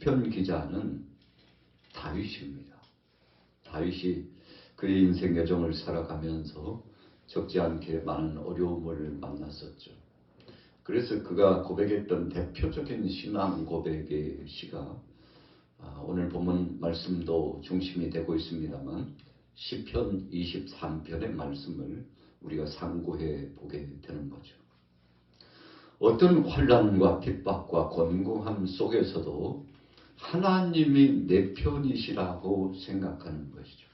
시편 기자는 다윗입니다. 다윗이 그의 인생 여정을 살아가면서 적지 않게 많은 어려움을 만났었죠. 그래서 그가 고백했던 대표적인 신앙 고백의 시가 오늘 본문 말씀도 중심이 되고 있습니다만 시편 23편의 말씀을 우리가 상고해 보게 되는 거죠. 어떤 환난과 핍박과 곤궁함 속에서도 하나님이 내 편이시라고 생각하는 것이죠.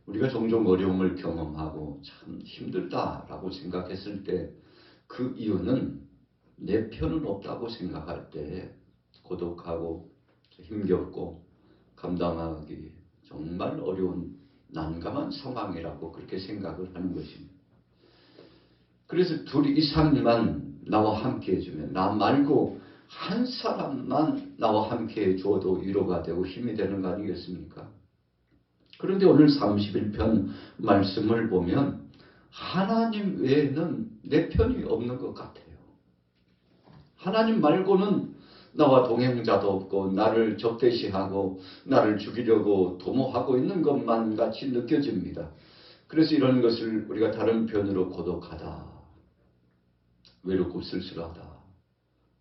우리가 종종 어려움을 경험하고 참 힘들다라고 생각했을 때 그 이유는 내 편은 없다고 생각할 때 고독하고 힘겹고 감당하기 정말 어려운 난감한 상황이라고 그렇게 생각을 하는 것입니다. 그래서 둘 이상만 나와 함께 해주면 나 말고 한 사람만 나와 함께 해줘도 위로가 되고 힘이 되는 거 아니겠습니까? 그런데 오늘 31편 말씀을 보면 하나님 외에는 내 편이 없는 것 같아요. 하나님 말고는 나와 동행자도 없고 나를 적대시하고 나를 죽이려고 도모하고 있는 것만 같이 느껴집니다. 그래서 이런 것을 우리가 다른 표현으로 고독하다, 외롭고 쓸쓸하다,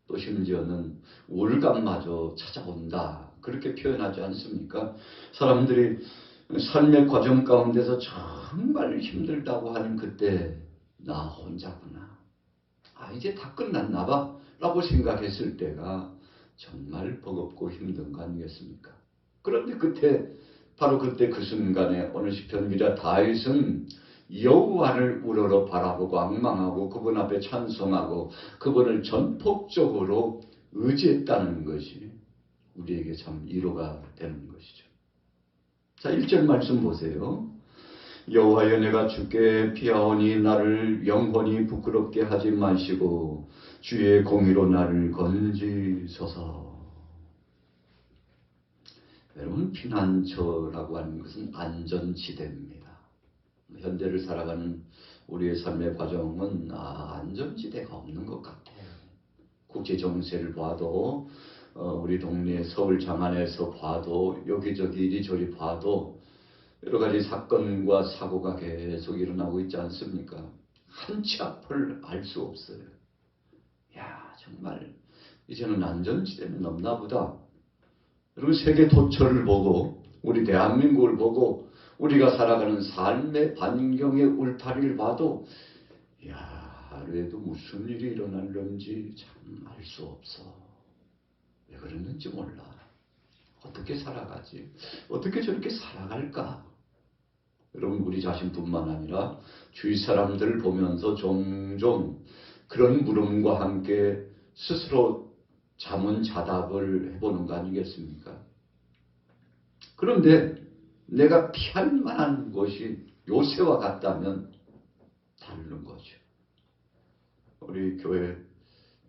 또 심지어는 우울감마저 찾아온다 그렇게 표현하지 않습니까? 사람들이 삶의 과정 가운데서 정말 힘들다고 하는 그때 나 혼자구나, 이제 다 끝났나 봐 라고 생각했을 때가 정말 버겁고 힘든 거 아니겠습니까? 그런데 바로 그때 그 순간에 오늘 시편 기자 다윗은 여호와를 우러러 바라보고 앙망하고 그분 앞에 찬송하고 그분을 전폭적으로 의지했다는 것이 우리에게 참 위로가 되는 것이죠. 자, 1절 말씀 보세요. 여호와여 내가 주께 피하오니 나를 영원히 부끄럽게 하지 마시고 주의 공의로 나를 건지소서. 여러분, 피난처라고 하는 것은 안전지대입니다. 현대를 살아가는 우리의 삶의 과정은 안전지대가 없는 것 같아요. 국제정세를 봐도 우리 동네 서울 장안에서 봐도 여기저기 이리저리 봐도 여러 가지 사건과 사고가 계속 일어나고 있지 않습니까? 한 치 앞을 알 수 없어요. 정말 이제는 안전지대는 없나 보다. 여러분, 세계 도처를 보고 우리 대한민국을 보고 우리가 살아가는 삶의 반경의 울타리를 봐도 하루에도 무슨 일이 일어날는지 참 알 수 없어. 왜 그랬는지 몰라. 어떻게 살아가지? 어떻게 저렇게 살아갈까? 여러분, 우리 자신뿐만 아니라 주위 사람들을 보면서 종종 그런 물음과 함께 스스로 자문자답을 해보는 거 아니겠습니까? 그런데 내가 피할 만한 것이 요새와 같다면 다른 거죠. 우리 교회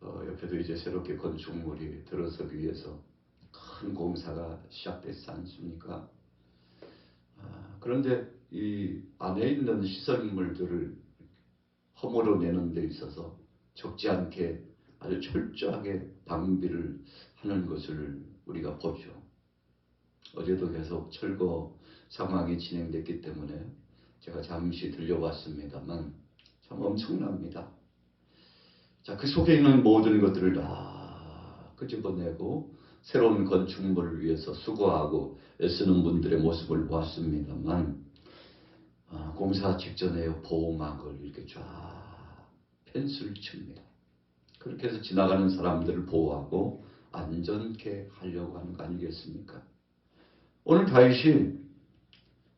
옆에도 이제 새롭게 건축물이 들어서기 위해서 큰 공사가 시작됐지 않습니까? 그런데 이 안에 있는 시설물들을 허물어내는 데 있어서 적지 않게 아주 철저하게 방비를 하는 것을 우리가 보죠. 어제도 계속 철거 상황이 진행됐기 때문에 제가 잠시 들려왔습니다만 참 엄청납니다. 자, 그 속에 있는 모든 것들을 다 끄집어내고 새로운 건축물을 위해서 수고하고 애쓰는 분들의 모습을 보았습니다만 공사 직전에 보호막을 이렇게 쫙 펜스를 칩니다. 그렇게 해서 지나가는 사람들을 보호하고 안전케 하려고 하는 거 아니겠습니까? 오늘 다윗이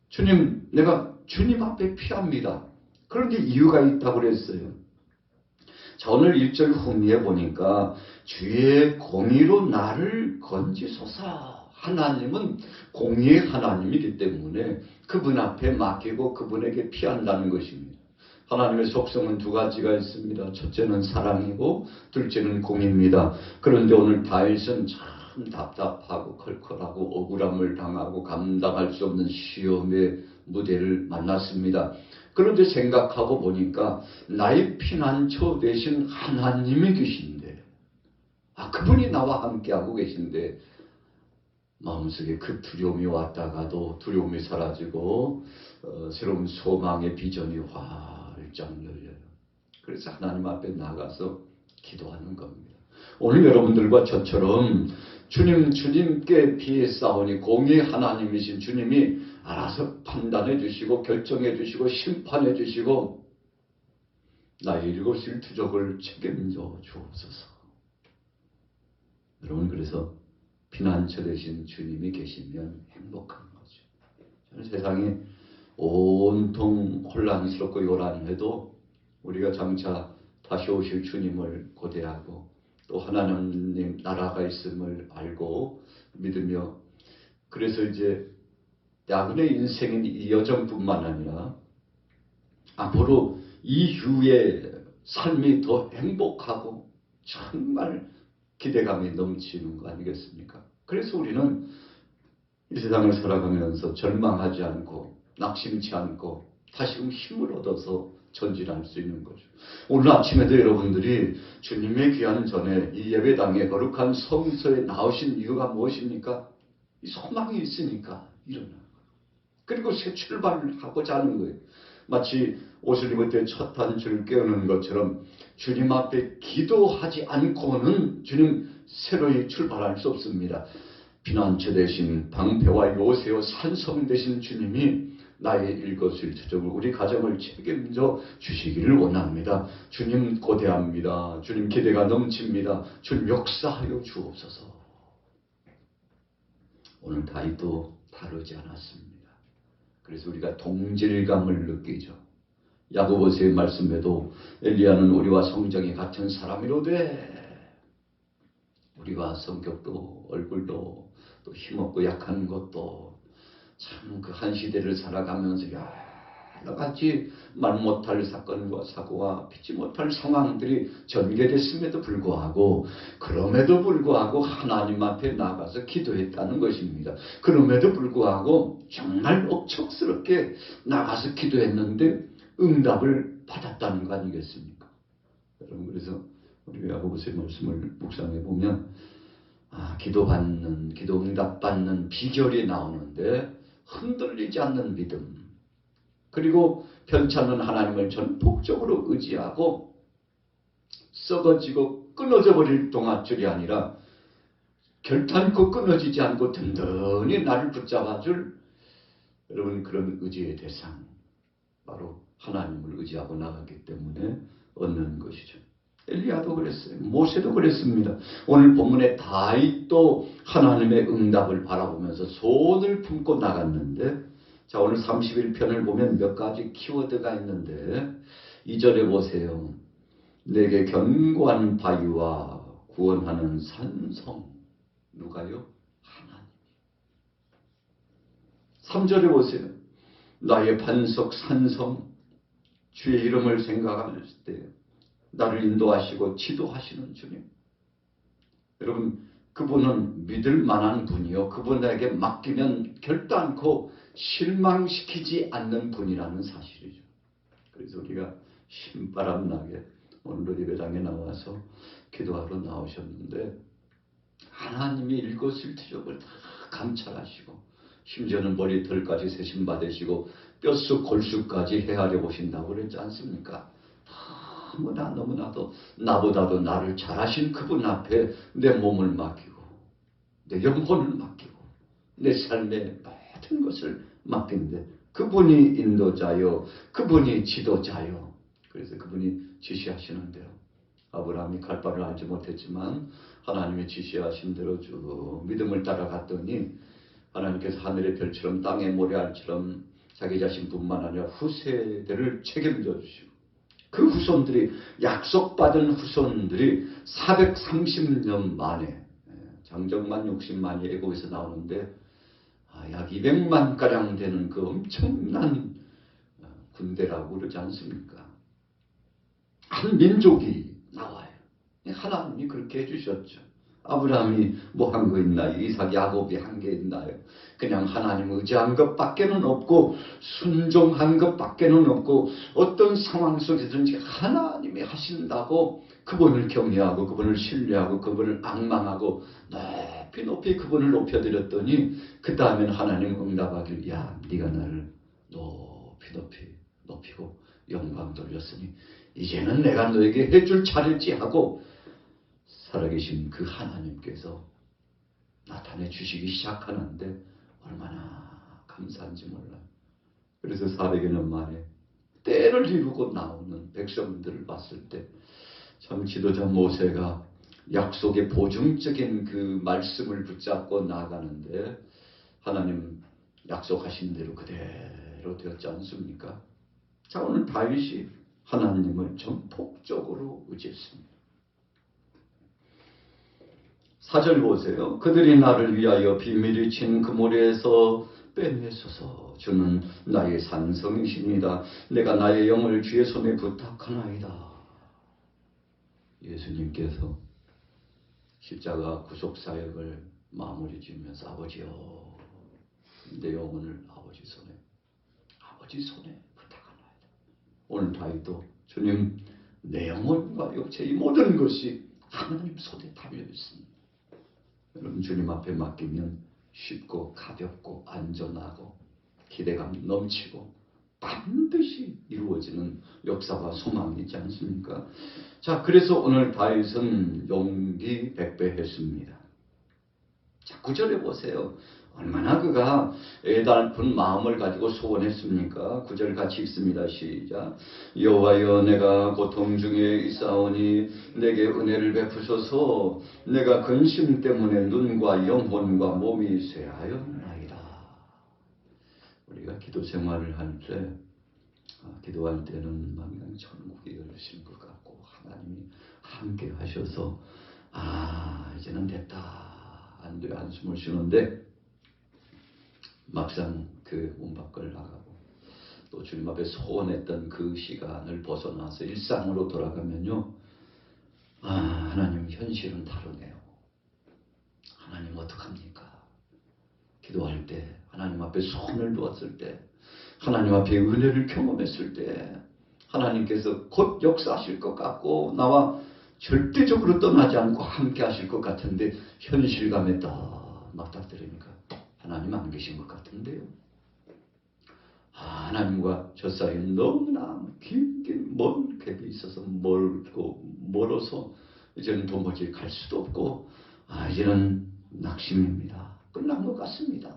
주님, 내가 주님 앞에 피합니다. 그런데 이유가 있다고 그랬어요. 자, 오늘 1절 후미에 보니까 주의 공의로 나를 건지소서. 하나님은 공의의 하나님이기 때문에 그분 앞에 맡기고 그분에게 피한다는 것입니다. 하나님의 속성은 두 가지가 있습니다. 첫째는 사랑이고 둘째는 공의입니다. 그런데 오늘 다윗은 참 답답하고 컬컬하고 억울함을 당하고 감당할 수 없는 시험의 무대를 만났습니다. 그런데 생각하고 보니까 나의 피난처 되신 하나님이 계신데 그분이 나와 함께하고 계신데 마음속에 그 두려움이 왔다가도 두려움이 사라지고 새로운 소망의 비전이 활짝 열려요. 그래서 하나님 앞에 나가서 기도하는 겁니다. 오늘 여러분들과 저처럼 주님께 비해 싸우니 공의 하나님이신 주님이 알아서 판단해 주시고 결정해 주시고 심판해 주시고 나의 일거수일투족을 책임져 주옵소서. 여러분, 그래서 피난처 되신 주님이 계시면 행복한 거죠. 저는 세상이 온통 혼란스럽고 요란해도 우리가 장차 다시 오실 주님을 고대하고 또 하나님 나라가 있음을 알고 믿으며, 그래서 이제 야근의 인생인 이 여정뿐만 아니라 앞으로 이후의 삶이 더 행복하고 정말 기대감이 넘치는 거 아니겠습니까? 그래서 우리는 이 세상을 살아가면서 절망하지 않고 낙심치 않고 다시금 힘을 얻어서 전진할 수 있는 거죠. 오늘 아침에도 여러분들이 주님의 귀한 전에 이 예배당에 거룩한 성소에 나오신 이유가 무엇입니까? 이 소망이 있으니까 일어나는 거예요. 그리고 새 출발을 하고자 하는 거예요. 마치 옷을 입을 때 첫 단추를 깨우는 것처럼 주님 앞에 기도하지 않고는 주님 새로이 출발할 수 없습니다. 피난처 되신 방패와 요새와 산성 되신 주님이 나의 일거수일투족을 우리 가정을 책임져 주시기를 원합니다. 주님 고대합니다. 주님 기대가 넘칩니다. 주님 역사하여 주옵소서. 오늘 다윗도 다르지 않았습니다. 그래서 우리가 동질감을 느끼죠. 야고보서의 말씀에도 엘리야는 우리와 성정이 같은 사람이로되 우리와 성격도 얼굴도 또 힘없고 약한 것도 참 그 한 시대를 살아가면서 여러 가지 말 못할 사건과 사고와 피치 못할 상황들이 전개됐음에도 불구하고 그럼에도 불구하고 하나님 앞에 나가서 기도했다는 것입니다. 그럼에도 불구하고 정말 억척스럽게 나가서 기도했는데 응답을 받았다는 거 아니겠습니까? 여러분, 그래서 우리 야고보서의 말씀을 묵상해 보면 기도 응답 받는 비결이 나오는데 흔들리지 않는 믿음, 그리고 편찮은 하나님을 전폭적으로 의지하고 썩어지고 끊어져 버릴 동아줄이 아니라 결탄코 끊어지지 않고 든든히 나를 붙잡아줄 여러분 그런 의지의 대상, 바로 하나님을 의지하고 나갔기 때문에 얻는 것이죠. 엘리야도 그랬어요. 모세도 그랬습니다. 오늘 본문에 다윗도 하나님의 응답을 바라보면서 손을 품고 나갔는데, 자, 오늘 31편을 보면 몇 가지 키워드가 있는데 2절에 보세요. 내게 견고한 바위와 구원하는 산성. 누가요? 하나님. 3절에 보세요. 나의 반석 산성. 주의 이름을 생각할 때 나를 인도하시고 지도하시는 주님. 여러분, 그분은 믿을 만한 분이요. 그분에게 맡기면 결단코 실망시키지 않는 분이라는 사실이죠. 그래서 우리가 신바람 나게 오늘도 예배당에 나와서 기도하러 나오셨는데 하나님이 일거수일투족을 다 감찰하시고 심지어는 머리털까지 세심받으시고 뼛속 골수까지 헤아려 보신다고 그랬지 않습니까? 너무나도 나보다도 나를 잘하신 그분 앞에 내 몸을 맡기고 내 영혼을 맡기고 내 삶의 모든 것을 맡긴데 그분이 인도자요, 그분이 지도자요. 그래서 그분이 지시하시는 대로 아브라함이 갈 바를 알지 못했지만 하나님이 지시하신 대로 쭉 믿음을 따라갔더니 하나님께서 하늘의 별처럼 땅의 모래알처럼 자기 자신뿐만 아니라 후세대를 책임져 주시고 그 후손들이 약속받은 후손들이 430년 만에 장정만 60만이 애국에서 나오는데 약 200만가량 되는 그 엄청난 군대라고 그러지 않습니까? 한 민족이 나와요. 하나님이 그렇게 해주셨죠. 아브라함이 뭐 한 거 있나요? 이삭, 야곱이 한 게 있나요? 그냥 하나님 의지한 것밖에는 없고 순종한 것밖에는 없고 어떤 상황 속에든지 하나님이 하신다고 그분을 경외하고 그분을 신뢰하고 그분을 앙망하고 높이 높이 그분을 높여드렸더니 그 다음엔 하나님 응답하길 야 네가 나를 높이 높이 높이고 영광 돌렸으니 이제는 내가 너에게 해줄 차례지 하고 살아계신 그 하나님께서 나타내 주시기 시작하는데 얼마나 감사한지 몰라요. 그래서 400여 년 만에 때를 이루고 나오는 백성들을 봤을 때 참 지도자 모세가 약속의 보증적인 그 말씀을 붙잡고 나가는데 하나님 약속하신 대로 그대로 되었지 않습니까? 자, 오늘 다윗이 하나님을 전폭적으로 의지했습니다. 4절 보세요. 그들이 나를 위하여 비밀이 친 그 모래에서 빼내소서. 주는 나의 산성이십니다. 내가 나의 영을 주의 손에 부탁하나이다. 예수님께서 십자가 구속사역을 마무리 지으면서 아버지여 내 영혼을 아버지 손에 부탁하나이다. 오늘 다윗도 주님 내 영혼과 육체 이 모든 것이 하나님 손에 달려 있습니다. 여러분 주님 앞에 맡기면 쉽고 가볍고 안전하고 기대감 넘치고 반드시 이루어지는 역사와 소망이 있지 않습니까? 자, 그래서 오늘 다윗은 용기 백배했습니다. 자, 9절에 보세요. 얼마나 그가 애달픈 마음을 가지고 소원했습니까? 9절 같이 읽습니다. 시작. 여호와여 내가 고통 중에 있사오니 내게 은혜를 베푸소서. 내가 근심 때문에 눈과 영혼과 몸이 쇠하였나이다. 우리가 기도 생활을 할 때 기도할 때는 그냥 천국이 열리신 것 같고 하나님이 함께 하셔서 이제는 됐다 안돼 한숨을 쉬는데 막상 그 문 밖을 나가고 또 주님 앞에 소원했던 그 시간을 벗어나서 일상으로 돌아가면요 하나님 현실은 다르네요. 하나님 어떡합니까? 기도할 때 하나님 앞에 손을 놓았을 때 하나님 앞에 은혜를 경험했을 때 하나님께서 곧 역사하실 것 같고 나와 절대적으로 떠나지 않고 함께 하실 것 같은데 현실감에 딱 맞닥뜨리니까 하나님 안 계신 것 같은데요. 하나님과 저 사이는 너무나 긴 먼 갭이 있어서 멀어서 이제는 도무지 갈 수도 없고 이제는 낙심입니다. 끝난 것 같습니다.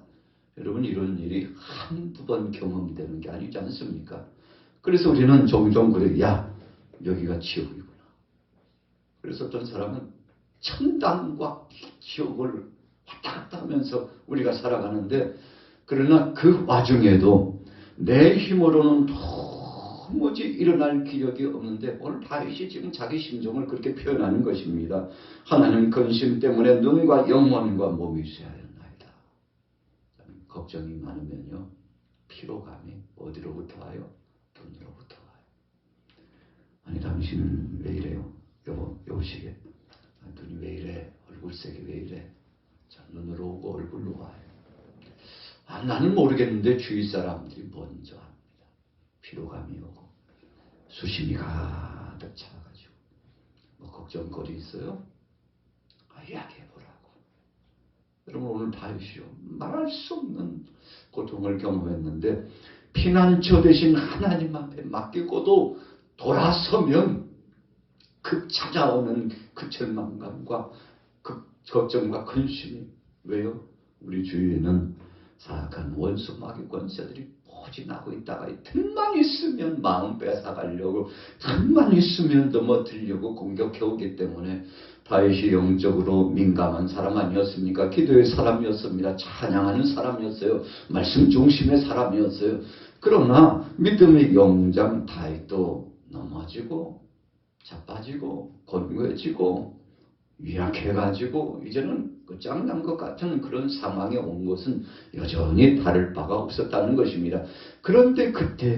여러분 이런 일이 한두 번 경험되는 게 아니지 않습니까? 그래서 우리는 종종 그래 여기가 지옥이구나. 그래서 어떤 사람은 천당과 지옥을 왔다 갔다 하면서 우리가 살아가는데 그러나 그 와중에도 내 힘으로는 도무지 일어날 기력이 없는데 오늘 다윗이 지금 자기 심정을 그렇게 표현하는 것입니다. 하나님 근심 때문에 눈과 영혼과 몸이 쇠하였나이다. 걱정이 많으면요 피로감이 어디로부터 와요? 눈으로부터 와요. 아니 당신은 왜 이래요? 여보시게 눈이 왜 이래? 얼굴색이 왜 이래? 자, 눈으로 오고 얼굴로 와요. 나는 모르겠는데 주위 사람들이 먼저 합니다. 피로감이 오고 수심이 가득 차가지고 뭐 걱정거리 있어요? 이야기해보라고. 여러분 오늘 다윗이요 말할 수 없는 고통을 경험했는데 피난처 되신 하나님 앞에 맡기고도 돌아서면 그 찾아오는 그 절망감과 그 걱정과 근심이 왜요? 우리 주위에는 사악한 원수 마귀 권세들이 포진하고 있다가 틈만 있으면 마음 뺏어가려고 틈만 있으면 넘어뜨리려고 공격해오기 때문에 다윗이 영적으로 민감한 사람 아니었습니까? 기도의 사람이었습니다. 찬양하는 사람이었어요. 말씀 중심의 사람이었어요. 그러나 믿음의 영장 다윗도 넘어지고 자빠지고 곤고해지고 위약해가지고 이제는 끝장난 것 같은 그런 상황에 온 것은 여전히 다를 바가 없었다는 것입니다. 그런데 그때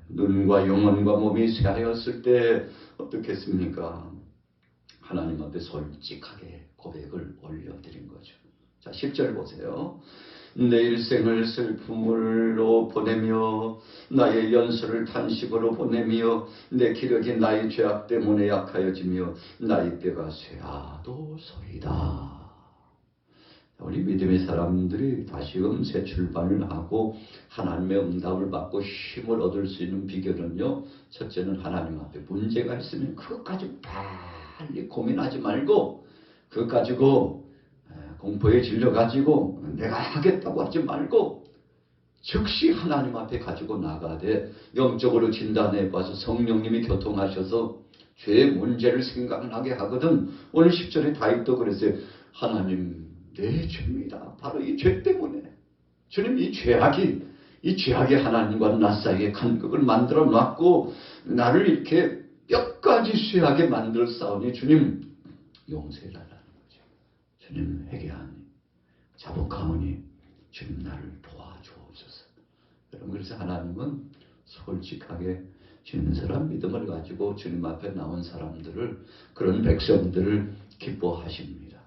눈과 영혼과 몸이 쇠하였을 때 어떻겠습니까? 하나님 앞에 솔직하게 고백을 올려드린 거죠. 자, 10절 보세요. 내 일생을 슬픔으로 보내며 나의 연소를 탄식으로 보내며 내 기력이 나의 죄악 때문에 약하여지며 나의 뼈가 쇠하도 소이다. 우리 믿음의 사람들이 다시금 새 출발을 하고 하나님의 응답을 받고 힘을 얻을 수 있는 비결은요, 첫째는 하나님 앞에 문제가 있으면 그것 가지고 빨리 고민하지 말고 그것 가지고 공포에 질려가지고 내가 하겠다고 하지 말고 즉시 하나님 앞에 가지고 나가되 영적으로 진단해봐서 성령님이 교통하셔서 죄의 문제를 생각나게 하거든. 오늘 10절에 다윗도 그랬어요. 하나님, 내 죄입니다. 바로 이 죄 때문에. 주님, 이 죄악이 하나님과 나 사이에 간극을 만들어 놨고 나를 이렇게 뼈까지 쇠하게 만들 싸우니 주님 용서해달라는 거죠. 주님 회개하니 자복하오니 주님 나를 도와주옵소서. 여러분, 그래서 하나님은 솔직하게 진솔한 믿음을 가지고 주님 앞에 나온 사람들을, 그런 백성들을 기뻐하십니다.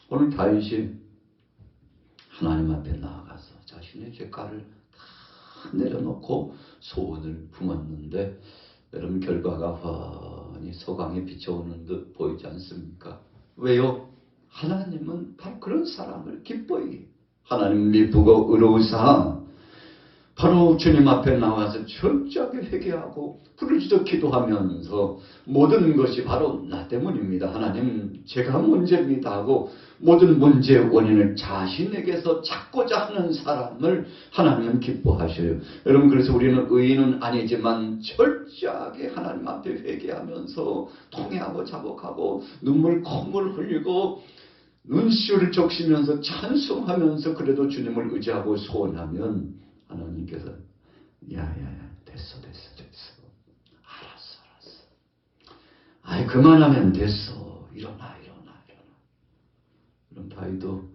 오늘 다윗이 하나님 앞에 나아가서 자신의 죄가를 다 내려놓고 소원을 품었는데 여러분, 결과가 훤히 서광에 비춰오는 듯 보이지 않습니까? 왜요? 하나님은 바로 그런 사람을 기뻐히 하나님 미쁘고 의로우사 바로 주님 앞에 나와서 철저하게 회개하고 부르짖어 기도하면서 모든 것이 바로 나 때문입니다. 하나님, 제가 문제입니다 하고 모든 문제의 원인을 자신에게서 찾고자 하는 사람을 하나님은 기뻐하셔요. 여러분, 그래서 우리는 의인은 아니지만 철저하게 하나님 앞에 회개하면서 통회하고 자복하고 눈물 콧물 흘리고 눈시울을 적시면서 찬송하면서 그래도 주님을 의지하고 소원하면 하나님께서 야야야 됐어 알았어 아이 그만하면 됐어 일어나 그럼 다윗도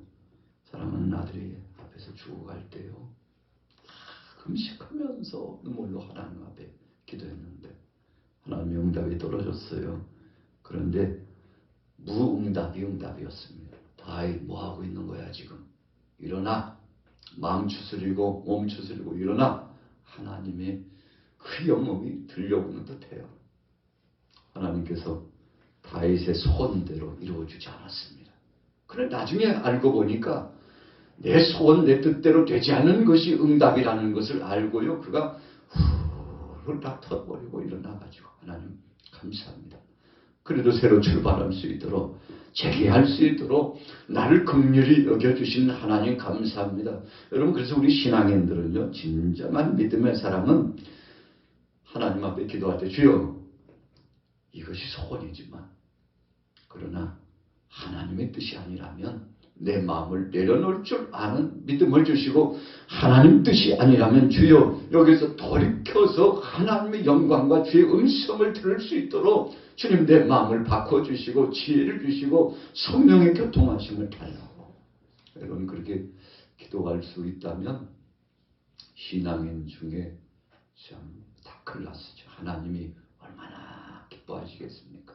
사랑하는 아들이 앞에서 죽어갈 때요 금식하면서 눈물로 하나님 앞에 기도했는데 하나님의 응답이 떨어졌어요. 그런데 무응답이 응답이었습니다. 다윗 뭐하고 있는 거야 지금? 일어나. 마음 추스리고 몸 추스리고 일어나. 하나님의 그 영음이 들려오는 듯해요. 하나님께서 다윗의 소원대로 이루어주지 않았습니다. 그래 나중에 알고 보니까 내 소원 내 뜻대로 되지 않은 것이 응답이라는 것을 알고요. 그가 훌딱 터버리고 일어나가지고 하나님 감사합니다. 그래도 새로 출발할 수 있도록 재개할 수 있도록 나를 긍휼히 여겨주신 하나님 감사합니다. 여러분, 그래서 우리 신앙인들은요, 진정한 믿음의 사람은 하나님 앞에 기도할 때 주여 이것이 소원이지만 그러나 하나님의 뜻이 아니라면 내 마음을 내려놓을 줄 아는 믿음을 주시고 하나님 뜻이 아니라면 주여 여기서 돌이켜서 하나님의 영광과 주의 음성을 들을 수 있도록 주님 내 마음을 바꿔주시고 지혜를 주시고 성령의 교통하심을 달라고. 여러분 그렇게 기도할 수 있다면 신앙인 중에 참 다클라스죠. 하나님이 얼마나 기뻐하시겠습니까?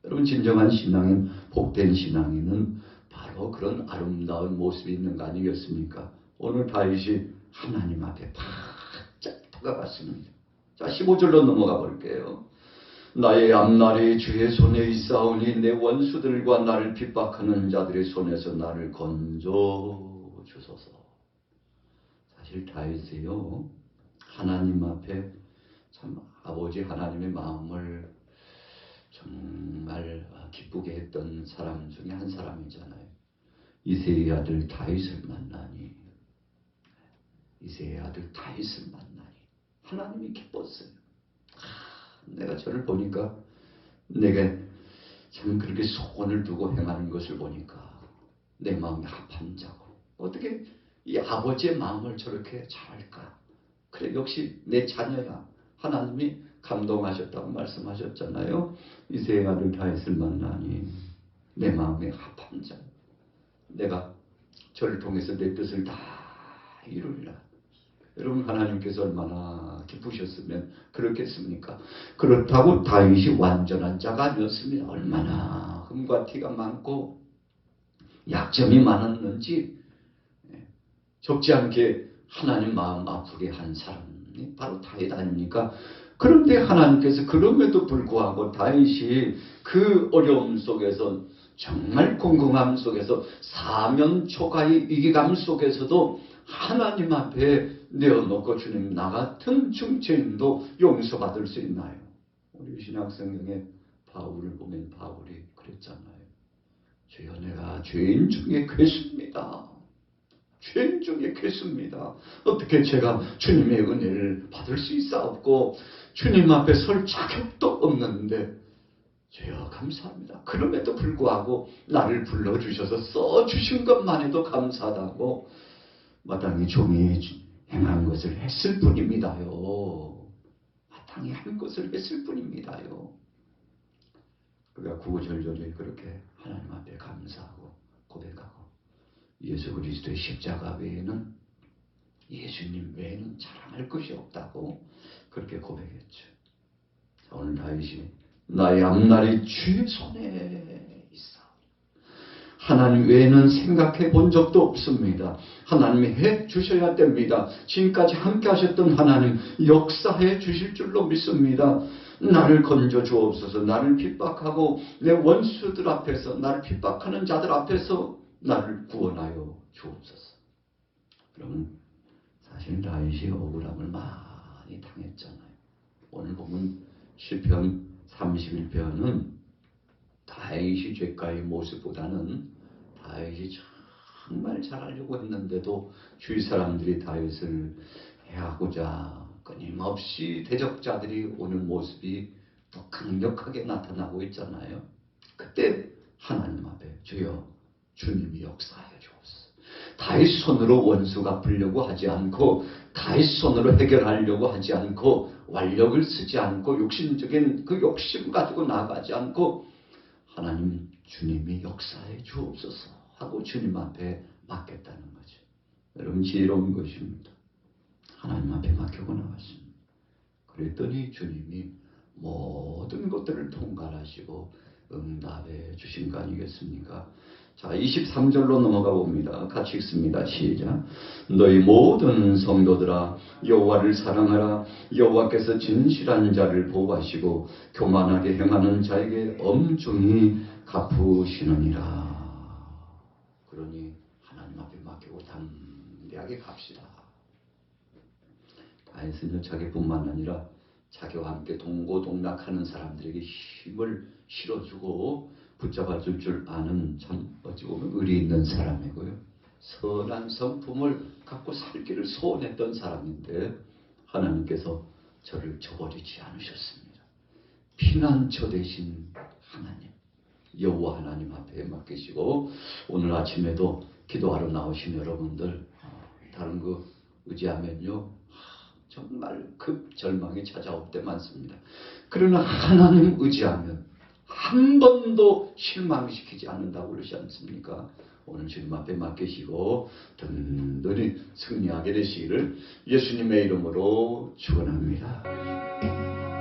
여러분 진정한 신앙인, 복된 신앙인은 바로 그런 아름다운 모습이 있는 거 아니겠습니까? 오늘 다윗이 하나님 앞에 바짝 다가갔습니다. 자 15절로 넘어가 볼게요. 나의 앞날이 주의 손에 있사오니 내 원수들과 나를 핍박하는 자들의 손에서 나를 건져 주소서. 사실 다윗이요 하나님 앞에 참 아버지 하나님의 마음을 정말 기쁘게 했던 사람 중에 한 사람이잖아요. 이새의 아들 다윗을 만나니 이새의 아들 다윗을 만나니 하나님이 기뻤어요. 내가 저를 보니까 내게 참 그렇게 소원을 두고 행하는 것을 보니까 내 마음이 합한 자고 어떻게 이 아버지의 마음을 저렇게 잘할까? 그래 역시 내 자녀야. 하나님이 감동하셨다고 말씀하셨잖아요. 이새의 아들 다윗을 만나니 내 마음에 합한 자. 내가 저를 통해서 내 뜻을 다 이루리라. 여러분 하나님께서 얼마나 기쁘셨으면 그렇겠습니까? 그렇다고 다윗이 완전한 자가 아니었습니다. 얼마나 흠과 티가 많고 약점이 많았는지 적지 않게 하나님 마음 아프게 한 사람이 바로 다윗 아닙니까? 그런데 하나님께서 그럼에도 불구하고 다윗이 그 어려움 속에서 정말 공공함 속에서 사면초가의 위기감 속에서도 하나님 앞에 내어놓고 주님 나 같은 중죄인도 용서받을 수 있나요? 우리 신약성경에 바울을 보면 바울이 그랬잖아요. 주여 내가 죄인 중에 괴수입니다. 죄인 중에 괴수입니다. 어떻게 제가 주님의 은혜를 받을 수 있사옵고 주님 앞에 설 자격도 없는데 주여 감사합니다. 그럼에도 불구하고 나를 불러주셔서 써주신 것만 해도 감사하다고 마땅히 종이 행한 것을 했을 뿐입니다요. 마땅히 한 것을 했을 뿐입니다요. 그가 구구절절히 그렇게 하나님 앞에 감사하고 고백하고 예수 그리스도의 십자가 외에는 예수님 외에는 자랑할 것이 없다고 그렇게 고백했죠. 오늘 다윗이 나의 앞날이 주의 손에 있어. 하나님 외에는 생각해 본 적도 없습니다. 하나님이 해 주셔야 됩니다. 지금까지 함께 하셨던 하나님 역사해 주실 줄로 믿습니다. 나를 건져 주옵소서. 나를 핍박하고 내 원수들 앞에서 나를 핍박하는 자들 앞에서 나를 구원하여 주옵소서. 그럼 사실 다윗이 억울함을 많이 당했잖아요. 오늘 보면 시편 31편은 다윗이 죄가의 모습보다는 다윗이 정말 잘하려고 했는데도 주위 사람들이 다윗을 해하고자 끊임없이 대적자들이 오는 모습이 더 강력하게 나타나고 있잖아요. 그때 하나님 앞에 주여 주님이 역사하여 주옵소서. 다윗 손으로 원수 갚으려고 하지 않고 다윗 손으로 해결하려고 하지 않고 완력을 쓰지 않고 욕심적인 그 욕심 가지고 나가지 않고 하나님 주님이 역사해 주옵소서 하고 주님 앞에 맡겼다는 거죠. 여러분 지혜로운 것입니다. 하나님 앞에 맡기고 나갔습니다. 그랬더니 주님이 모든 것들을 통과하시고 응답해 주신 거 아니겠습니까? 자, 23절로 넘어가 봅니다. 같이 읽습니다. 시작. 너희 모든 성도들아 여호와를 사랑하라. 여호와께서 진실한 자를 보호하시고 교만하게 행하는 자에게 엄중히 갚으시느니라. 그러니 하나님 앞에 맡기고 담대하게 갑시다. 다윗은요 자기뿐만 아니라 자기와 함께 동고동락하는 사람들에게 힘을 실어주고 붙잡아줄 줄 아는 참 어찌 보면 의리 있는 사람이고요. 선한 성품을 갖고 살기를 소원했던 사람인데 하나님께서 저를 저버리지 않으셨습니다. 피난처 되신 하나님 여호와 하나님 앞에 맡기시고 오늘 아침에도 기도하러 나오신 여러분들 다른 거 의지하면요 정말 급 절망이 찾아올 때 많습니다. 그러나 하나님 의지하면 한 번도 실망시키지 않는다고 그러지 않습니까? 오늘 주님 앞에 맡기시고 든든히 승리하게 되시기를 예수님의 이름으로 축원합니다.